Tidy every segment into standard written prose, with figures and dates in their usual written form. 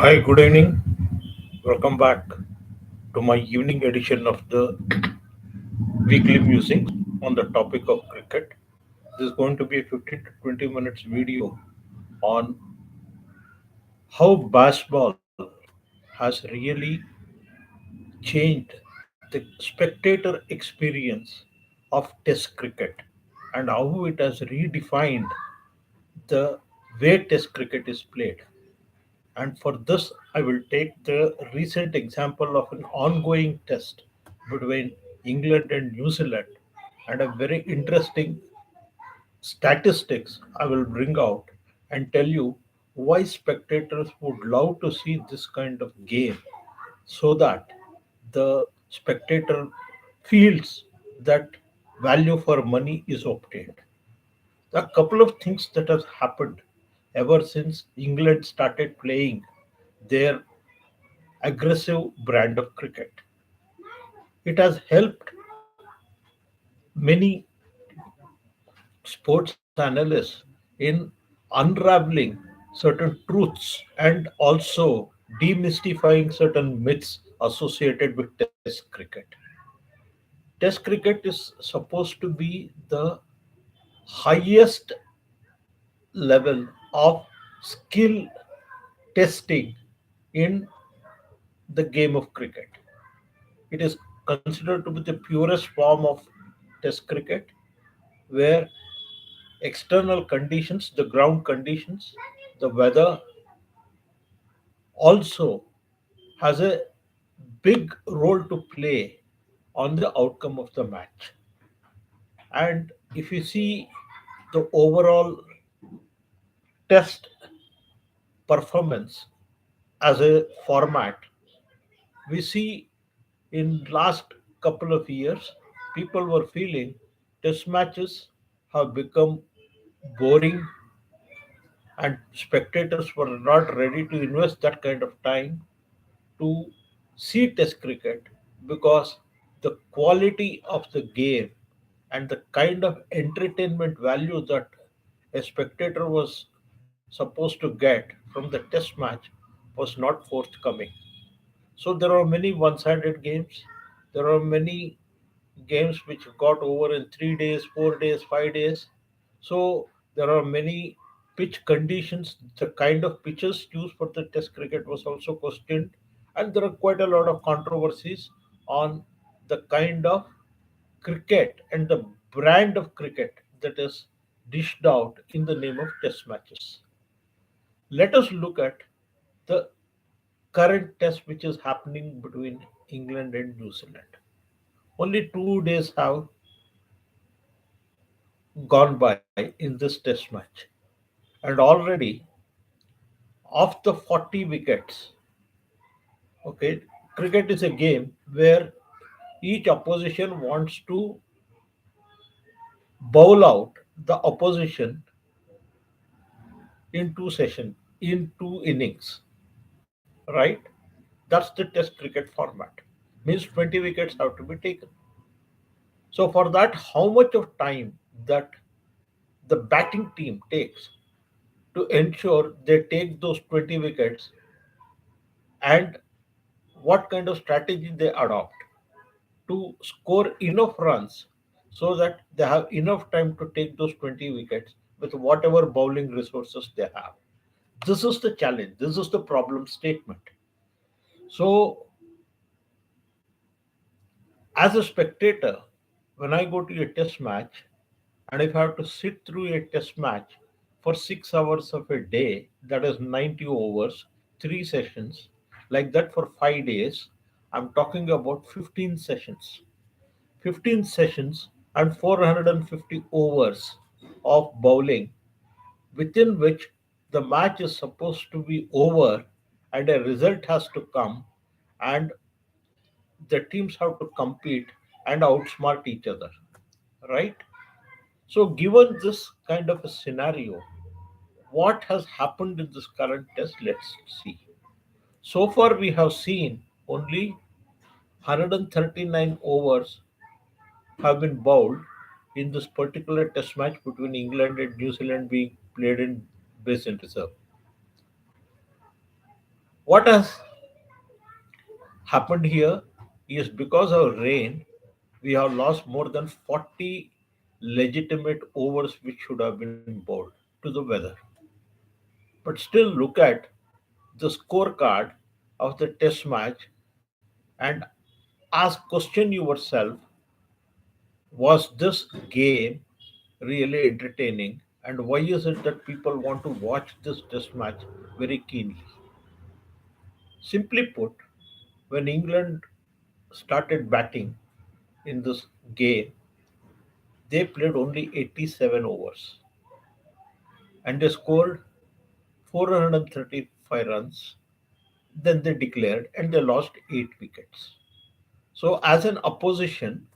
Hi, good evening. Welcome back to my evening edition of the weekly musings on the topic of cricket. This is going to be a 15 to 20 minutes video on how basketball has really changed the spectator experience of Test cricket and how it has redefined the way Test cricket is played. And for this, I will take the recent example of an ongoing test between England and New Zealand and a very interesting statistics I will bring out and tell you why spectators would love to see this kind of game so that the spectator feels that value for money is obtained. A couple of things that has happened ever since England started playing their aggressive brand of cricket. It has helped many sports analysts in unraveling certain truths and also demystifying certain myths associated with Test cricket. Test cricket is supposed to be the highest level of skill testing in the game of cricket. It is considered to be the purest form of Test cricket, where external conditions, the ground conditions, the weather also has a big role to play on the outcome of the match. And if you see the overall test performance as a format, we see in last couple of years people were feeling test matches have become boring and spectators were not ready to invest that kind of time to see test cricket because the quality of the game and the kind of entertainment value that a spectator was supposed to get from the test match was not forthcoming. So there are many one-sided games. There are many games which got over in 3 days, 4 days, 5 days. So there are many pitch conditions. The kind of pitches used for the Test cricket was also questioned, and there are quite a lot of controversies on the kind of cricket and the brand of cricket that is dished out in the name of Test matches. Let us look at the current test which is happening between England and New Zealand. Only 2 days have gone by in this test match, and already of the 40 wickets, okay, cricket is a game where each opposition wants to bowl out the opposition in two sessions, in two innings, right? That's the test cricket format. Means 20 wickets have to be taken. So for that, how much of time that the batting team takes to ensure they take those 20 wickets and what kind of strategy they adopt to score enough runs so that they have enough time to take those 20 wickets with whatever bowling resources they have. This is the challenge. This is the problem statement. So, as a spectator, when I go to a test match and if I have to sit through a test match for 6 hours of a day, that is 90 overs, three sessions, like that for 5 days, I'm talking about 15 sessions. 15 sessions and 450 overs of bowling, within which the match is supposed to be over and a result has to come, and the teams have to compete and outsmart each other, right? So, given this kind of a scenario, what has happened in this current test? Let's see. So far, we have seen only 139 overs have been bowled in this particular test match between England and New Zealand being played in Basin Reserve. What has happened here is because of rain, we have lost more than 40 legitimate overs which should have been bowled to the weather. But still, look at the scorecard of the test match and ask question yourself, was this game really entertaining, and why is it that people want to watch this test match very keenly? Simply put, when England started batting in this game, they played only 87 overs and they scored 435 runs. Then they declared and they lost 8 wickets. So, as an opposition,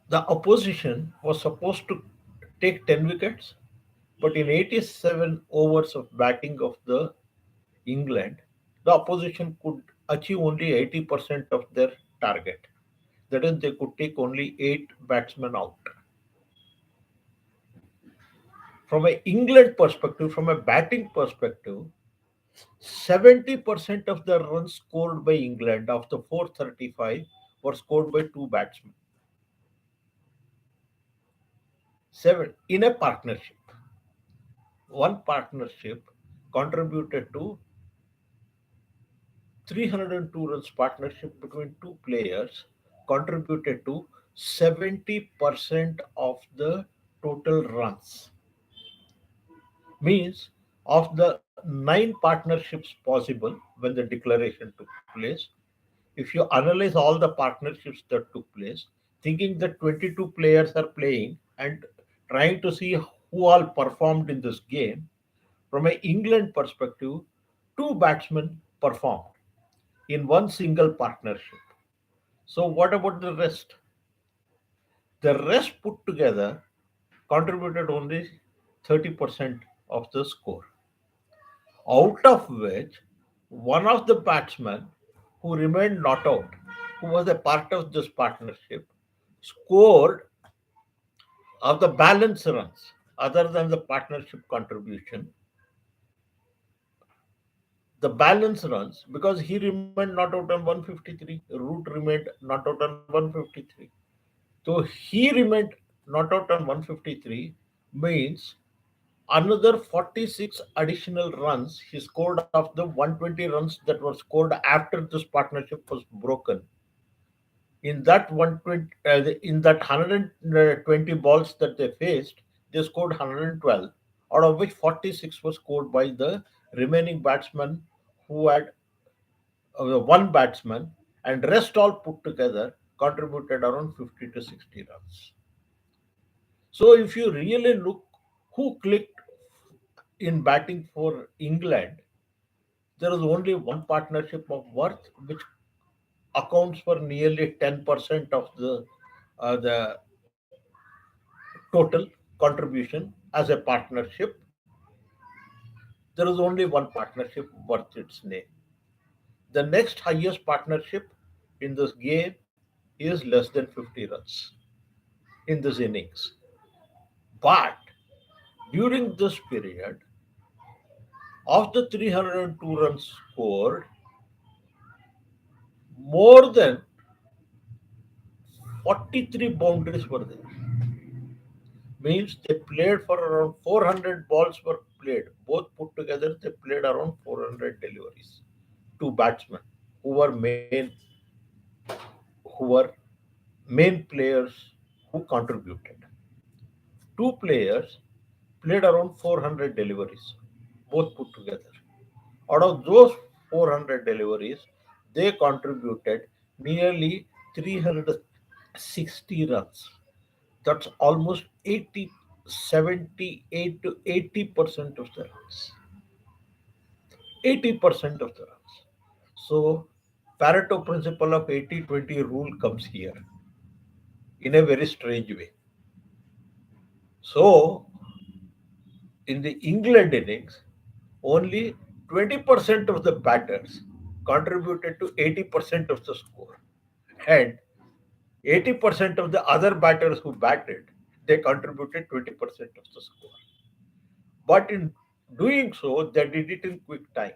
the opposition was supposed to take 10 wickets, but in 87 overs of batting of the England, the opposition could achieve only 80% of their target. That is, they could take only 8 batsmen out. From an England perspective, from a batting perspective, 70% of the runs scored by England of the 435 were scored by two batsmen. Seven in a partnership. One partnership contributed to 302 runs. Partnership between two players contributed to 70% of the total runs. Means of the nine partnerships possible when the declaration took place, if you analyze all the partnerships that took place, thinking that 22 players are playing and trying to see who all performed in this game, from an England perspective, two batsmen performed in one single partnership. So, what about the rest? The rest put together contributed only 30% of the score, out of which one of the batsmen who remained not out, who was a part of this partnership, scored of the balance runs other than the partnership contribution, the balance runs, because he remained not out on 153, Root remained not out on 153. So he remained not out on 153 means another 46 additional runs he scored of the 120 runs that were scored after this partnership was broken. In that 120, in that 120 balls that they faced, they scored 112, out of which 46 were scored by the remaining batsmen who had one batsman, and rest all put together contributed around 50 to 60 runs. So if you really look who clicked in batting for England, there is only one partnership of worth which accounts for nearly 10% of the total contribution as a partnership. There is only one partnership worth its name. The next highest partnership in this game is less than 50 runs in this innings. But during this period, of the 302 runs scored, more than 43 boundaries were there. Means they played for around 400 balls were played. Both put together, they played around 400 deliveries to batsmen who were who were main players who contributed. Two players played around 400 deliveries, both put together. Out of those 400 deliveries, they contributed nearly 360 runs. That's almost 80, 78 to 80% of the runs. 80% of the runs. So, Pareto principle of 80-20 rule comes here in a very strange way. So, in the England innings, only 20% of the batters contributed to 80% of the score. And 80% of the other batters who batted, they contributed 20% of the score. But in Doing so, they did it in quick time.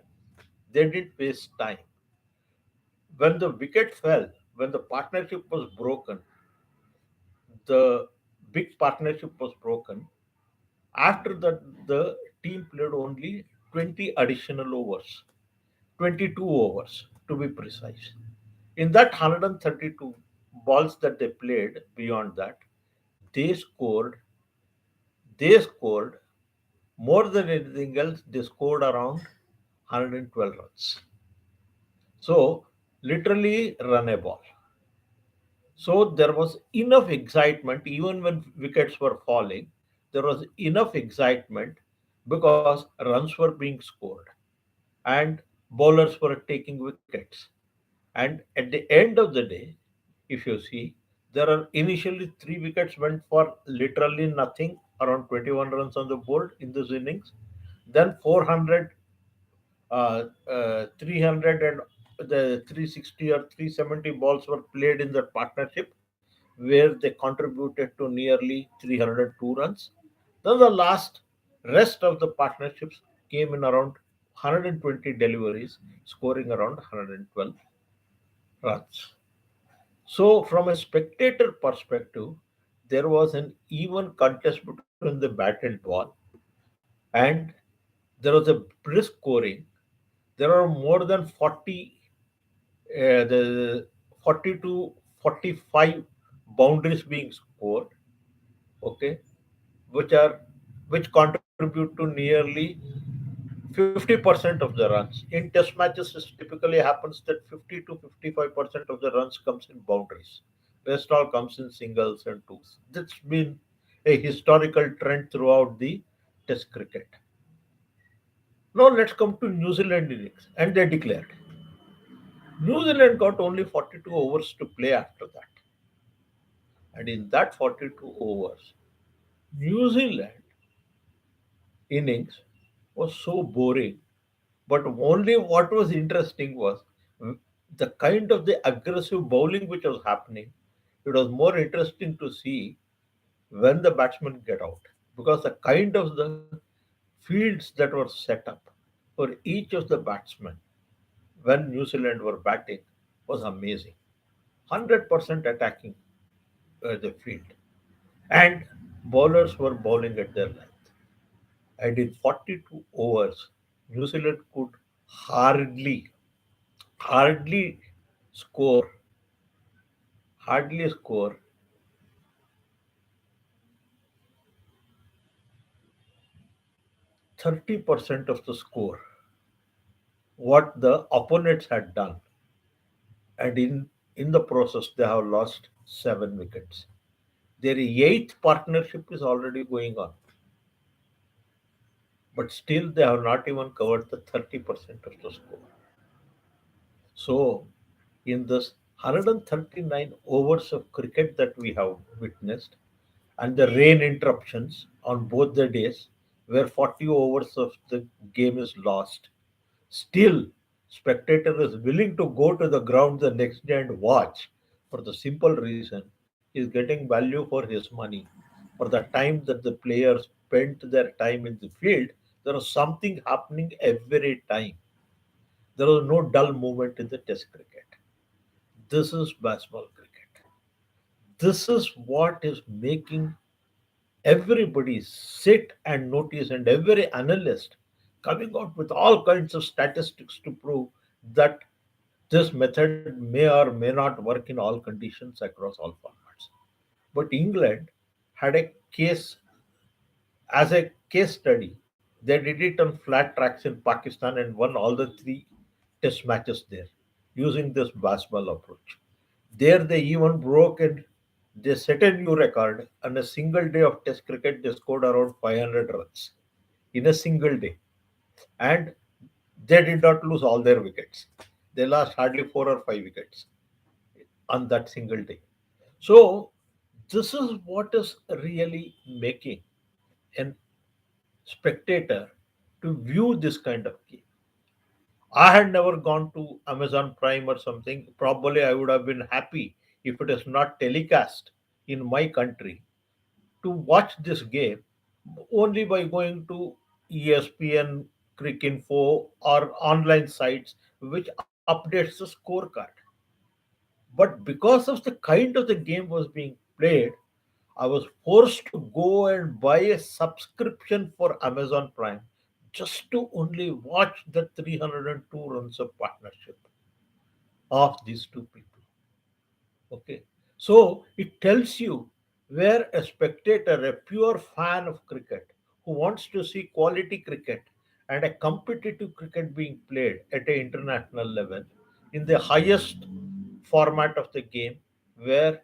They didn't waste time. When the wicket fell, when the partnership was broken, the big partnership was broken. After that, the team played only 20 additional overs, 22 overs to be precise. In that 132 balls that they played beyond that, they scored, they scored more than anything else, they scored around 112 runs. So, literally run a ball. So there was enough excitement, even when wickets were falling, there was enough excitement because runs were being scored and bowlers were taking wickets. And at the end of the day, if you see, there are initially three wickets went for literally nothing, around 21 runs on the board in this innings. Then 400, 300, and the 360 or 370 balls were played in that partnership where they contributed to nearly 302 runs. Then the last rest of the partnerships came in around 120 deliveries, scoring around 112 runs. So, from a spectator perspective, there was an even contest between the bat and ball, and there was a brisk scoring. There are more than 40, the 40 to 45 boundaries being scored, okay, which are which contribute to nearly 50% of the runs. In test matches, it typically happens that 50 to 55% of the runs comes in boundaries. Rest all comes in singles and twos. That's been a historical trend throughout the test cricket. Now let's come to New Zealand innings, and they declared. New Zealand got only 42 overs to play after that, and in that 42 overs, New Zealand innings was so boring. But only what was interesting was the kind of the aggressive bowling which was happening. It was more interesting to see when the batsmen get out because the kind of the fields that were set up for each of the batsmen when New Zealand were batting was amazing. 100% attacking the field, and bowlers were bowling at their length. And in 42 overs, New Zealand could hardly hardly score hardly score 30% of the score what the opponents had done, and in the process they have lost 7 wickets. Their eighth partnership is already going on, but still they have not even covered the 30% of the score. So in this 139 overs of cricket that we have witnessed, and the rain interruptions on both the days where 40 overs of the game is lost. Still, spectator is willing to go to the ground the next day and watch for the simple reason he is getting value for his money. For the time that the players spent their time in the field, there is something happening every time. There was no dull moment in the test cricket. This is baseball cricket. This is what is making everybody sit and notice, and every analyst coming out with all kinds of statistics to prove that this method may or may not work in all conditions across all formats. But England had a case as a case study. They did it on flat tracks in Pakistan and won all the three test matches there using this baseball approach. There they even broke and they set a new record. On a single day of test cricket, they scored around 500 runs in a single day. And they did not lose all their wickets. They lost hardly 4 or 5 wickets on that single day. So this is what is really making an spectator to view this kind of game. I had never gone to Amazon Prime or something. Probably I would have been happy if it is not telecast in my country to watch this game only by going to ESPN, Cricinfo, or online sites which updates the scorecard. But because of the kind of the game was being played, I was forced to go and buy a subscription for Amazon Prime just to only watch the 302 runs of partnership of these two people. Okay. So it tells you where a spectator, a pure fan of cricket, who wants to see quality cricket and a competitive cricket being played at an international level in the highest format of the game, where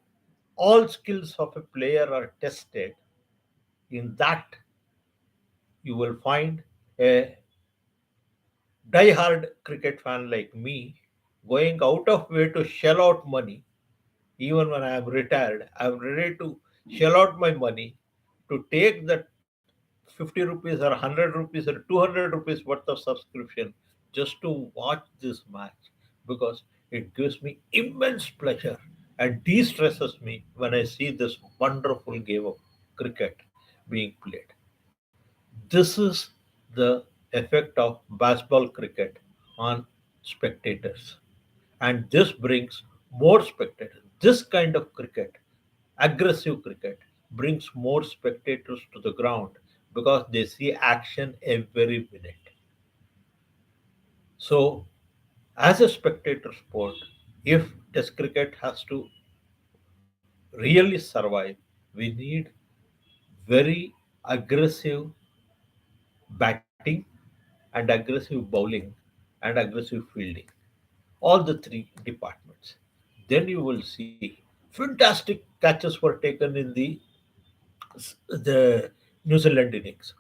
all skills of a player are tested, in that you will find a die-hard cricket fan like me going out of way to shell out money. Even when I am retired, I am ready to shell out my money to take that 50 rupees or 100 rupees or 200 rupees worth of subscription just to watch this match, because it gives me immense pleasure and de-stresses me when I see this wonderful game of cricket being played. This is the effect of baseball cricket on spectators, and this brings more spectators. This kind of cricket, aggressive cricket, brings more spectators to the ground because they see action every minute. So, as a spectator sport, if Test cricket has to really survive, we need very aggressive batting and aggressive bowling and aggressive fielding, all the three departments. Then you will see fantastic catches were taken in the New Zealand innings.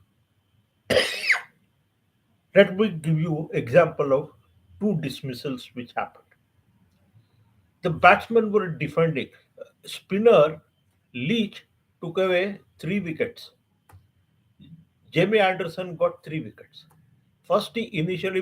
Let me give you example of two dismissals which happened. The batsmen were defending. Spinner Leach took away 3 wickets. Jamie Anderson got 3 wickets. First, he initially